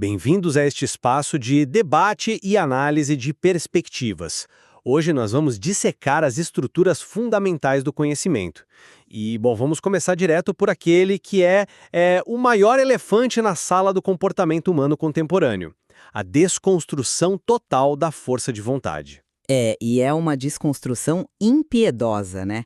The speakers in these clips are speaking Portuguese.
Bem-vindos a este espaço de debate e análise de perspectivas. Hoje nós vamos dissecar as estruturas fundamentais do conhecimento. E, bom, vamos começar direto por aquele que é o maior elefante na sala do comportamento humano contemporâneo: a desconstrução total da força de vontade. E é uma desconstrução impiedosa, né?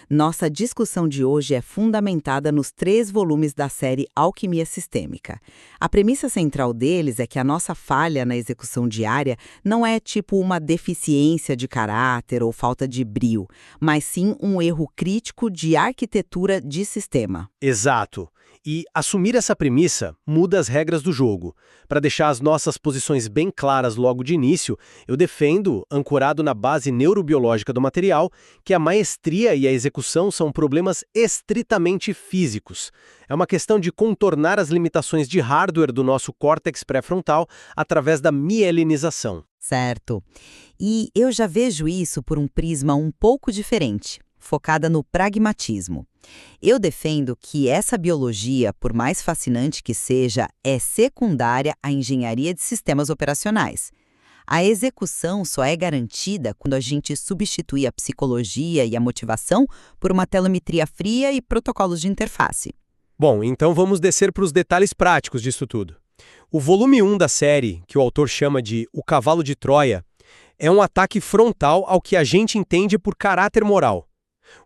Nossa discussão de hoje é fundamentada nos 3 volumes da série Alquimia Sistêmica. A premissa central deles é que a nossa falha na execução diária não é tipo uma deficiência de caráter ou falta de brio, mas sim um erro crítico de arquitetura de sistema. Exato. E assumir essa premissa muda as regras do jogo. Para deixar as nossas posições bem claras logo de início, eu defendo, ancorado na base neurobiológica do material, que a maestria e a execução são problemas estritamente físicos. É uma questão de contornar as limitações de hardware do nosso córtex pré-frontal através da mielinização. Certo. E eu já vejo isso por um prisma um pouco diferente, focada no pragmatismo. Eu defendo que essa biologia, por mais fascinante que seja, é secundária à engenharia de sistemas operacionais. A execução só é garantida quando a gente substitui a psicologia e a motivação por uma telemetria fria e protocolos de interface. Bom, então vamos descer para os detalhes práticos disso tudo. O volume 1 da série, que o autor chama de O Cavalo de Troia, é um ataque frontal ao que a gente entende por caráter moral.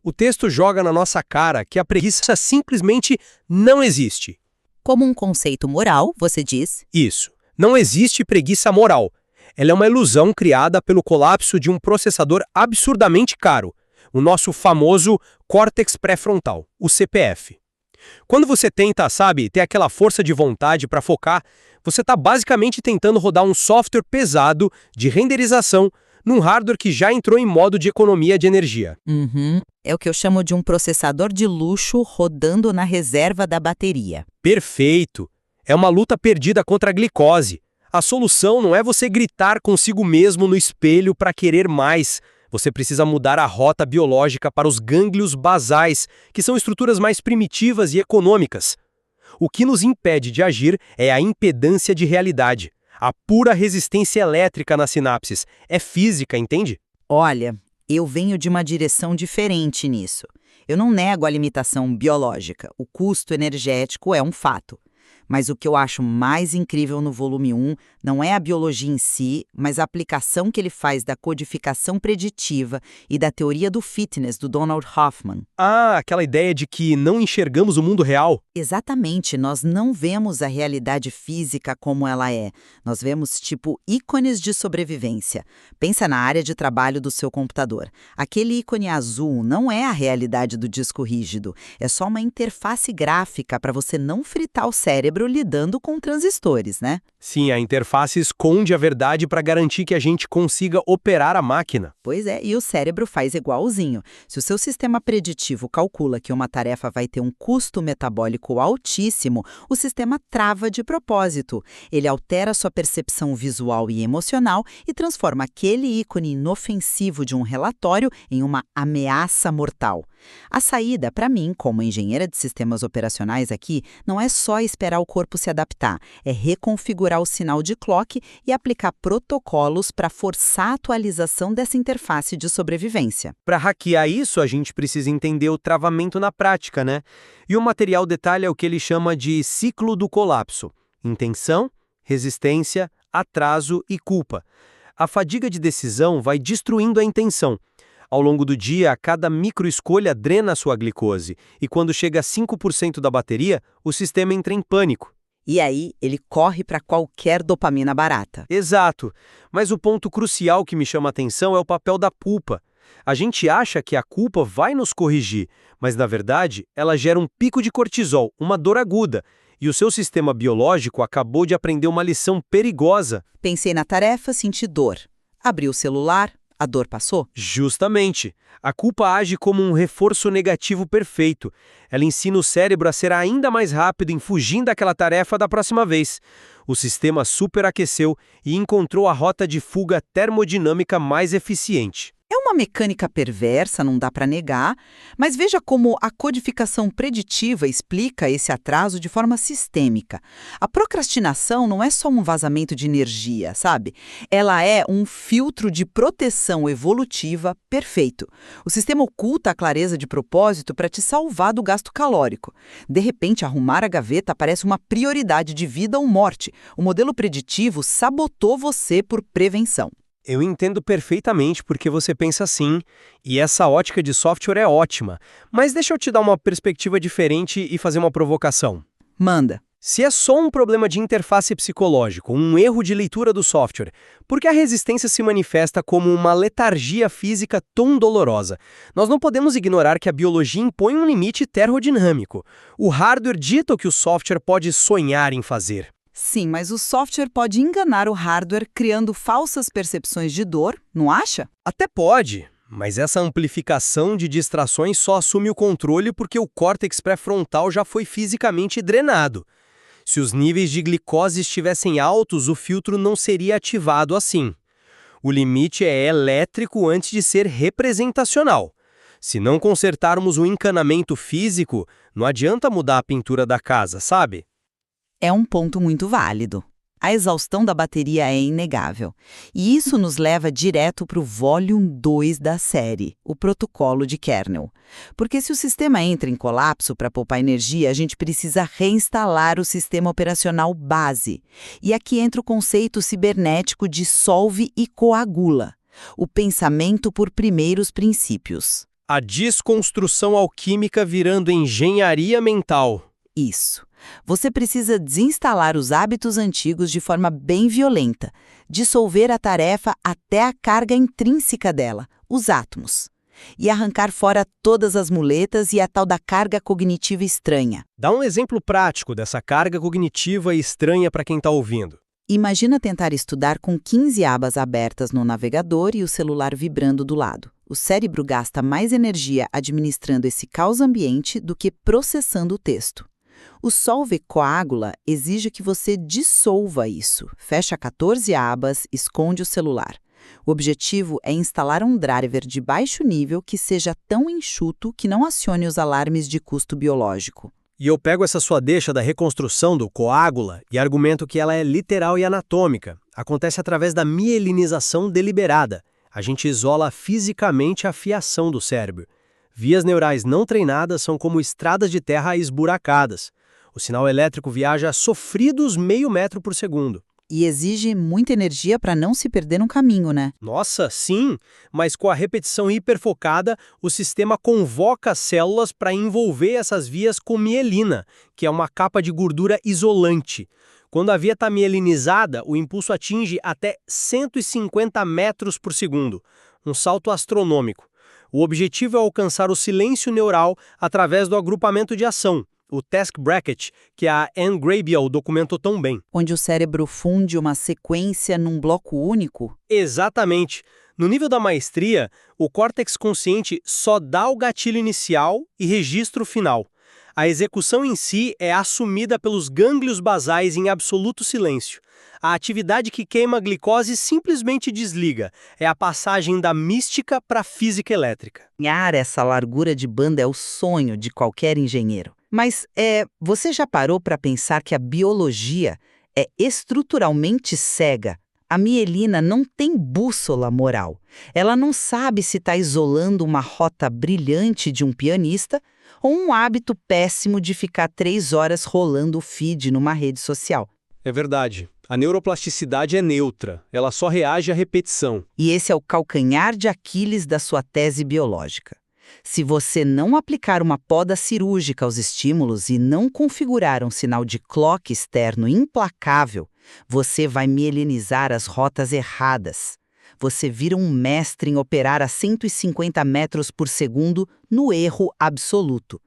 O texto joga na nossa cara que a preguiça simplesmente não existe. Como um conceito moral, você diz? Isso. Não existe preguiça moral. Ela é uma ilusão criada pelo colapso de um processador absurdamente caro, o nosso famoso córtex pré-frontal, o CPF. Quando você tenta, ter aquela força de vontade para focar, você está basicamente tentando rodar um software pesado de renderização num hardware que já entrou em modo de economia de energia. É o que eu chamo de um processador de luxo rodando na reserva da bateria. Perfeito! É uma luta perdida contra a glicose. A solução não é você gritar consigo mesmo no espelho para querer mais. Você precisa mudar a rota biológica para os gânglios basais, que são estruturas mais primitivas e econômicas. O que nos impede de agir é a impedância de realidade. A pura resistência elétrica nas sinapses. É física, entende? Olha, eu venho de uma direção diferente nisso. Eu não nego a limitação biológica. O custo energético é um fato. Mas o que eu acho mais incrível no volume 1 não é a biologia em si, mas a aplicação que ele faz da codificação preditiva e da teoria do fitness do Donald Hoffman. Ah, aquela ideia de que não enxergamos o mundo real. Exatamente, nós não vemos a realidade física como ela é. Nós vemos, ícones de sobrevivência. Pensa na área de trabalho do seu computador. Aquele ícone azul não é a realidade do disco rígido. É só uma interface gráfica para você não fritar o cérebro lidando com transistores, né? Sim, a interface esconde a verdade para garantir que a gente consiga operar a máquina. Pois é, e o cérebro faz igualzinho. Se o seu sistema preditivo calcula que uma tarefa vai ter um custo metabólico altíssimo, o sistema trava de propósito. Ele altera sua percepção visual e emocional e transforma aquele ícone inofensivo de um relatório em uma ameaça mortal. A saída, para mim, como engenheira de sistemas operacionais aqui, não é só esperar o corpo se adaptar, é reconfigurar o sinal de clock e aplicar protocolos para forçar a atualização dessa interface de sobrevivência. Para hackear isso, a gente precisa entender o travamento na prática, né? E o material detalha o que ele chama de ciclo do colapso: intenção, resistência, atraso e culpa. A fadiga de decisão vai destruindo a intenção. Ao longo do dia, cada microescolha drena a sua glicose, e quando chega a 5% da bateria, o sistema entra em pânico. E aí, ele corre para qualquer dopamina barata. Exato, mas o ponto crucial que me chama a atenção é o papel da culpa. A gente acha que a culpa vai nos corrigir, mas na verdade, ela gera um pico de cortisol, uma dor aguda, e o seu sistema biológico acabou de aprender uma lição perigosa. Pensei na tarefa, senti dor. Abri o celular. A dor passou? Justamente. A culpa age como um reforço negativo perfeito. Ela ensina o cérebro a ser ainda mais rápido em fugir daquela tarefa da próxima vez. O sistema superaqueceu e encontrou a rota de fuga termodinâmica mais eficiente. É uma mecânica perversa, não dá para negar, mas veja como a codificação preditiva explica esse atraso de forma sistêmica. A procrastinação não é só um vazamento de energia, sabe? Ela é um filtro de proteção evolutiva perfeito. O sistema oculta a clareza de propósito para te salvar do gasto calórico. De repente, arrumar a gaveta parece uma prioridade de vida ou morte. O modelo preditivo sabotou você por prevenção. Eu entendo perfeitamente porque você pensa assim, e essa ótica de software é ótima. Mas deixa eu te dar uma perspectiva diferente e fazer uma provocação. Manda. Se é só um problema de interface psicológico, um erro de leitura do software, por que a resistência se manifesta como uma letargia física tão dolorosa? Nós não podemos ignorar que a biologia impõe um limite termodinâmico. O hardware dita o que o software pode sonhar em fazer. Sim, mas o software pode enganar o hardware criando falsas percepções de dor, não acha? Até pode, mas essa amplificação de distrações só assume o controle porque o córtex pré-frontal já foi fisicamente drenado. Se os níveis de glicose estivessem altos, o filtro não seria ativado assim. O limite é elétrico antes de ser representacional. Se não consertarmos o encanamento físico, não adianta mudar a pintura da casa, sabe? É um ponto muito válido. A exaustão da bateria é inegável. E isso nos leva direto para o Volume 2 da série, o protocolo de kernel. Porque se o sistema entra em colapso para poupar energia, a gente precisa reinstalar o sistema operacional base. E aqui entra o conceito cibernético de solve e coagula. O pensamento por primeiros princípios. A desconstrução alquímica virando engenharia mental. Isso. Você precisa desinstalar os hábitos antigos de forma bem violenta, dissolver a tarefa até a carga intrínseca dela, os átomos, e arrancar fora todas as muletas e a tal da carga cognitiva estranha. Dá um exemplo prático dessa carga cognitiva estranha para quem está ouvindo. Imagina tentar estudar com 15 abas abertas no navegador e o celular vibrando do lado. O cérebro gasta mais energia administrando esse caos ambiente do que processando o texto. O Solve Coagula exige que você dissolva isso. Fecha 14 abas, esconde o celular. O objetivo é instalar um driver de baixo nível que seja tão enxuto que não acione os alarmes de custo biológico. E eu pego essa sua deixa da reconstrução do coágula e argumento que ela é literal e anatômica. Acontece através da mielinização deliberada. A gente isola fisicamente a fiação do cérebro. Vias neurais não treinadas são como estradas de terra esburacadas. O sinal elétrico viaja a sofridos meio metro por segundo. E exige muita energia para não se perder no caminho, né? Nossa, sim, mas com a repetição hiperfocada, o sistema convoca as células para envolver essas vias com mielina, que é uma capa de gordura isolante. Quando a via está mielinizada, o impulso atinge até 150 metros por segundo, um salto astronômico. O objetivo é alcançar o silêncio neural através do agrupamento de ação, o Task Bracket, que a Anne Graybiel documentou tão bem. Onde o cérebro funde uma sequência num bloco único? Exatamente. No nível da maestria, o córtex consciente só dá o gatilho inicial e registro final. A execução em si é assumida pelos gânglios basais em absoluto silêncio. A atividade que queima a glicose simplesmente desliga. É a passagem da mística para a física elétrica. Essa largura de banda é o sonho de qualquer engenheiro. Mas você já parou para pensar que a biologia é estruturalmente cega? A mielina não tem bússola moral. Ela não sabe se está isolando uma rota brilhante de um pianista ou um hábito péssimo de ficar 3 horas rolando o feed numa rede social. É verdade. A neuroplasticidade é neutra. Ela só reage à repetição. E esse é o calcanhar de Aquiles da sua tese biológica. Se você não aplicar uma poda cirúrgica aos estímulos e não configurar um sinal de clock externo implacável, você vai mielinizar as rotas erradas. Você vira um mestre em operar a 150 metros por segundo no erro absoluto.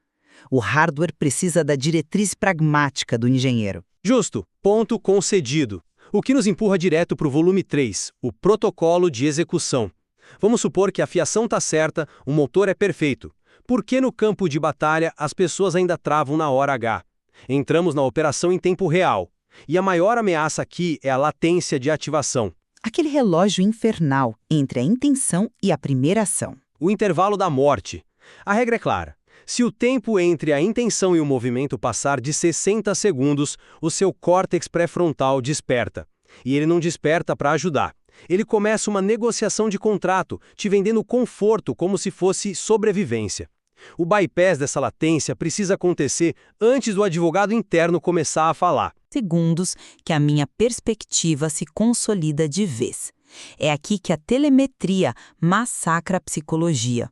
O hardware precisa da diretriz pragmática do engenheiro. Justo. Ponto concedido. O que nos empurra direto para o volume 3, o protocolo de execução. Vamos supor que a fiação está certa, o motor é perfeito. Por que no campo de batalha as pessoas ainda travam na hora H? Entramos na operação em tempo real. E a maior ameaça aqui é a latência de ativação. Aquele relógio infernal entre a intenção e a primeira ação. O intervalo da morte. A regra é clara. Se o tempo entre a intenção e o movimento passar de 60 segundos, o seu córtex pré-frontal desperta. E ele não desperta para ajudar. Ele começa uma negociação de contrato, te vendendo conforto como se fosse sobrevivência. O bypass dessa latência precisa acontecer antes do advogado interno começar a falar. Segundos que a minha perspectiva se consolida de vez. É aqui que a telemetria massacra a psicologia.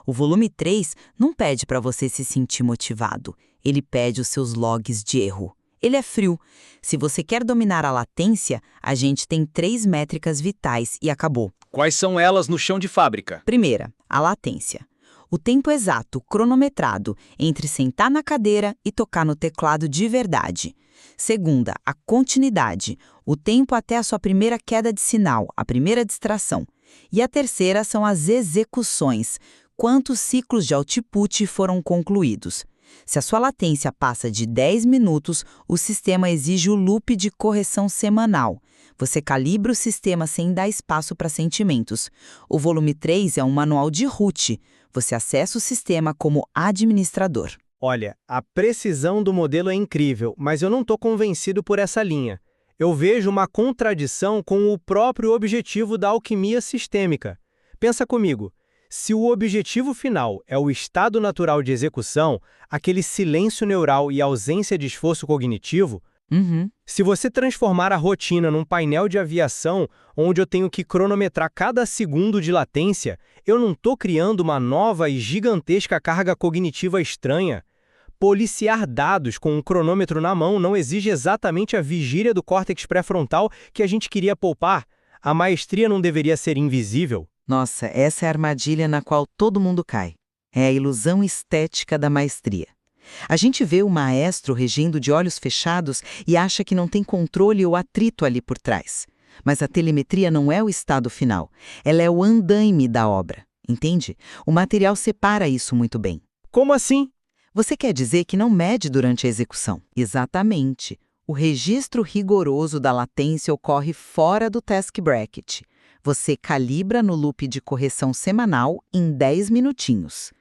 O volume 3 não pede para você se sentir motivado. Ele pede os seus logs de erro. Ele é frio. Se você quer dominar a latência, a gente tem 3 métricas vitais e acabou. Quais são elas no chão de fábrica? Primeira, a latência. O tempo exato, cronometrado, entre sentar na cadeira e tocar no teclado de verdade. Segunda, a continuidade. O tempo até a sua primeira queda de sinal, a primeira distração. E a terceira são as execuções. Quantos ciclos de output foram concluídos? Se a sua latência passa de 10 minutos, o sistema exige o loop de correção semanal. Você calibra o sistema sem dar espaço para sentimentos. O volume 3 é um manual de root. Você acessa o sistema como administrador. Olha, a precisão do modelo é incrível, mas eu não estou convencido por essa linha. Eu vejo uma contradição com o próprio objetivo da alquimia sistêmica. Pensa comigo. Se o objetivo final é o estado natural de execução, aquele silêncio neural e ausência de esforço cognitivo, se você transformar a rotina num painel de aviação onde eu tenho que cronometrar cada segundo de latência, eu não estou criando uma nova e gigantesca carga cognitiva estranha. Policiar dados com um cronômetro na mão não exige exatamente a vigília do córtex pré-frontal que a gente queria poupar. A maestria não deveria ser invisível. Nossa, essa é a armadilha na qual todo mundo cai. É a ilusão estética da maestria. A gente vê o maestro regendo de olhos fechados e acha que não tem controle ou atrito ali por trás. Mas a telemetria não é o estado final. Ela é o andaime da obra. Entende? O material separa isso muito bem. Como assim? Você quer dizer que não mede durante a execução? Exatamente. O registro rigoroso da latência ocorre fora do task bracket. Você calibra no loop de correção semanal em 10 minutinhos.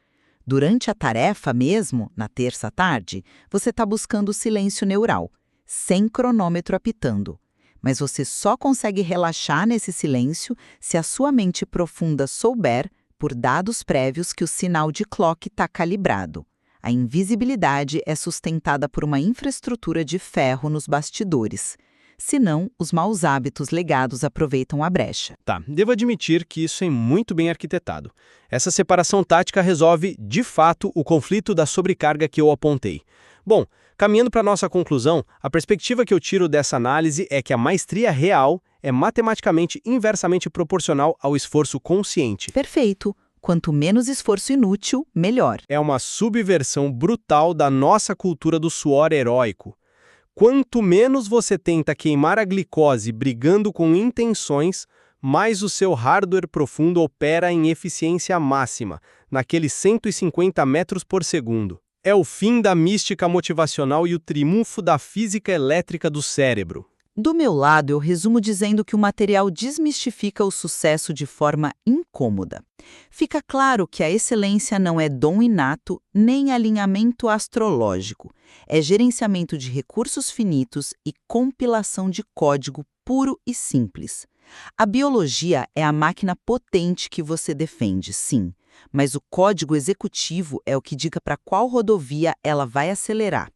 Durante a tarefa mesmo, na terça à tarde, você está buscando o silêncio neural, sem cronômetro apitando. Mas você só consegue relaxar nesse silêncio se a sua mente profunda souber, por dados prévios, que o sinal de clock está calibrado. A invisibilidade é sustentada por uma infraestrutura de ferro nos bastidores. Senão, os maus hábitos legados aproveitam a brecha. Tá, devo admitir que isso é muito bem arquitetado. Essa separação tática resolve, de fato, o conflito da sobrecarga que eu apontei. Bom, caminhando para a nossa conclusão, a perspectiva que eu tiro dessa análise é que a maestria real é matematicamente inversamente proporcional ao esforço consciente. Perfeito. Quanto menos esforço inútil, melhor. É uma subversão brutal da nossa cultura do suor heróico. Quanto menos você tenta queimar a glicose brigando com intenções, mais o seu hardware profundo opera em eficiência máxima, naqueles 150 metros por segundo. É o fim da mística motivacional e o triunfo da física elétrica do cérebro. Do meu lado, eu resumo dizendo que o material desmistifica o sucesso de forma incômoda. Fica claro que a excelência não é dom inato nem alinhamento astrológico. É gerenciamento de recursos finitos e compilação de código puro e simples. A biologia é a máquina potente que você defende, sim, mas o código executivo é o que diga para qual rodovia ela vai acelerar.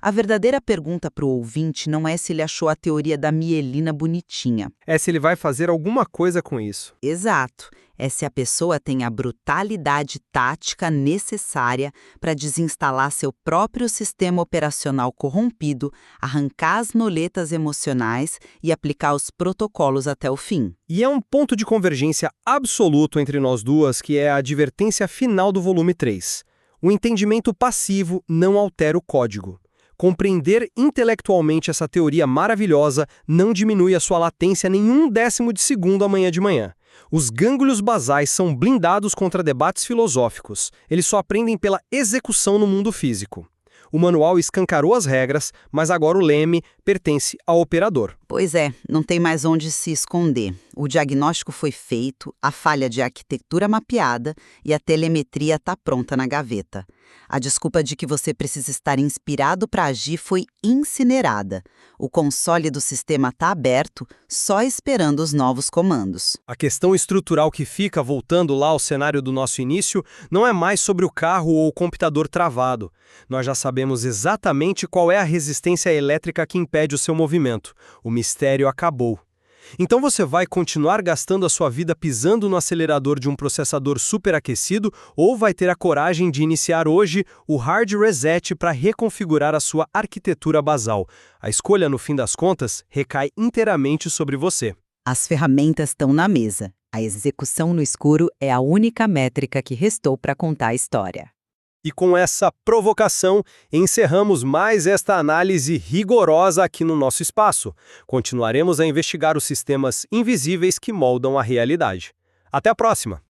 A verdadeira pergunta para o ouvinte não é se ele achou a teoria da mielina bonitinha. É se ele vai fazer alguma coisa com isso. Exato. É se a pessoa tem a brutalidade tática necessária para desinstalar seu próprio sistema operacional corrompido, arrancar as noletas emocionais e aplicar os protocolos até o fim. E é um ponto de convergência absoluto entre nós duas, que é a advertência final do volume 3. O entendimento passivo não altera o código. Compreender intelectualmente essa teoria maravilhosa não diminui a sua latência nem 1/10 de segundo amanhã de manhã. Os gânglios basais são blindados contra debates filosóficos. Eles só aprendem pela execução no mundo físico. O manual escancarou as regras, mas agora o leme, pertence ao operador. Pois é, não tem mais onde se esconder. O diagnóstico foi feito, a falha de arquitetura mapeada e a telemetria está pronta na gaveta. A desculpa de que você precisa estar inspirado para agir foi incinerada. O console do sistema está aberto, só esperando os novos comandos. A questão estrutural que fica, voltando lá ao cenário do nosso início, não é mais sobre o carro ou o computador travado. Nós já sabemos exatamente qual é a resistência elétrica que impede o seu movimento. O mistério acabou. Então você vai continuar gastando a sua vida pisando no acelerador de um processador superaquecido ou vai ter a coragem de iniciar hoje o hard reset para reconfigurar a sua arquitetura basal? A escolha, no fim das contas, recai inteiramente sobre você. As ferramentas estão na mesa. A execução no escuro é a única métrica que restou para contar a história. E com essa provocação, encerramos mais esta análise rigorosa aqui no nosso espaço. Continuaremos a investigar os sistemas invisíveis que moldam a realidade. Até a próxima!